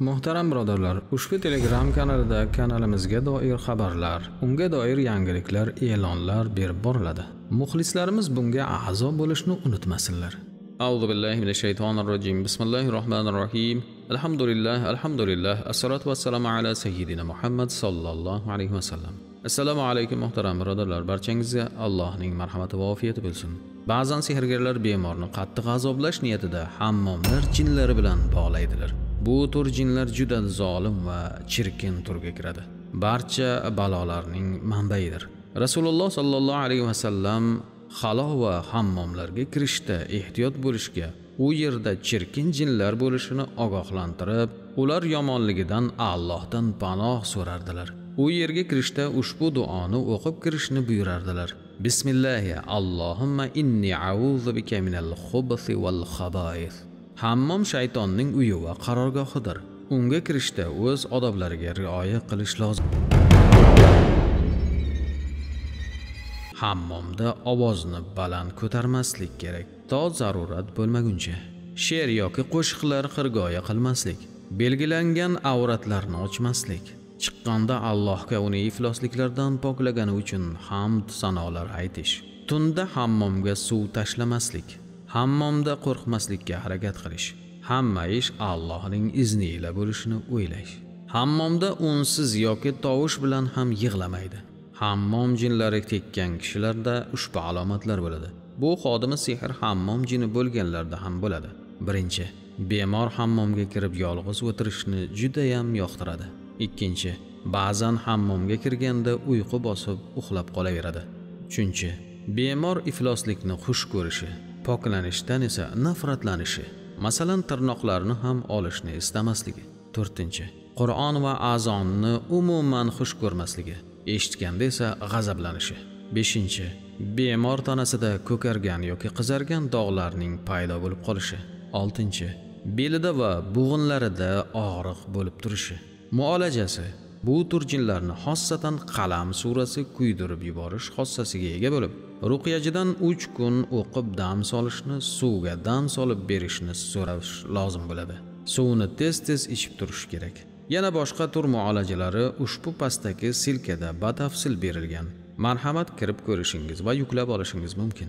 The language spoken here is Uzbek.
Muhtaram birodarlar, ushbu Telegram kanalimizga doir xabarlar, unga doir yangiliklar, e'lonlar berib boriladi. Muxlislarimiz bunga a'zo bo'lishni unutmasinlar. A'udhu billahi minash shaytonir rojim. Bismillahirrohmanirrohim. Alhamdulillah. Assalatu vassalamu ala sayyidina Muhammad sallallohu alayhi vasallam. Assalomu alaykum muhtaram birodarlar, barchangizga Allohning marhamati va ofiyati bo'lsin. Ba'zan sehrgarlar bemorni qattiq azoblash niyatida hammomlar jinlari bilan bog'laydilar. Bu tur jinlar juda zolim va chirkin turga kiradi. Barcha balolarning manbaidir. Rasululloh sallallohu alayhi vasallam xalo va hammomlarga kirishda ehtiyot bo'lishga, u yerda chirkin jinlar bo'lishini ogohlantirib, ular yomonligidan Allohdan panoh so'rardilar. U yerga kirishda ushbu duoni o'qib kirishni buyurardilar. Bismillah, Allohumma inni a'udhu bika minal xubuthi wal khaba'ith. Hammom shaytonning uyi va qarorgohidir. Unga kirishda o'z odoblariga rioya qilish lozim. Hammomda ovozni baland ko'tarmaslik kerak, to zarurat bo'lmaguncha. She'r yoki qo'shiqlar xirgoya qilmaslik, belgilangan avratlarni ochmaslik, chiqqanda Allohga uni iflosliklardan poklagani uchun hamd sanolar aytish, tunda hammomga suv tashlamaslik, hammomda qo'rqmaslikka harakat qilish, hamma ish Allohning izni ila bo'lishini o'ylash. Hammomda unsiz yoki tovush bilan ham yig'lamaydi. Hammom jinlari tekkan kishilarda ushbu alomatlar bo'ladi. Bu xodimi sehr hammom jini bo'lganlarda ham bo'ladi. Birinchi, bemor hammomga kirib yolg'iz o'tirishni juda ham yoqtiradi. Ikkinchi, ba'zan hammomga kirganda uyqu bosib uxlab qolaveradi. Uchinchi, bemor ifloslikni xush ko'rishi, poklanishdan esa nafratlanishi, masalan tirnoqlarni ham olishni istamasligi. To'rtinchi, Qur'on va azonni umuman xush ko'rmasligi, eshitganda esa g'azablanishi. Beshinchi, bemor tanasida ko'kargan yoki qizargan dog'larning paydo bo'lib qolishi. Oltinchi, belida va bo'g'inlarida og'riq bo'lib turishi. Muolajasi: bu tur jinlarni xossatan Qalam surasi kuydirib yuborish xossasiga ega bo'lib, ruqiyachidan 3 kun o'qib dam solishni, suvga dam solib berishni so'rash lozim bo'ladi. Suvni tez-tez ichib turish kerak. Yana boshqa tur muolajalari ushbu pastdagi silkada batafsil berilgan. Marhamat kirib ko'rishingiz va yuklab olishingiz mumkin.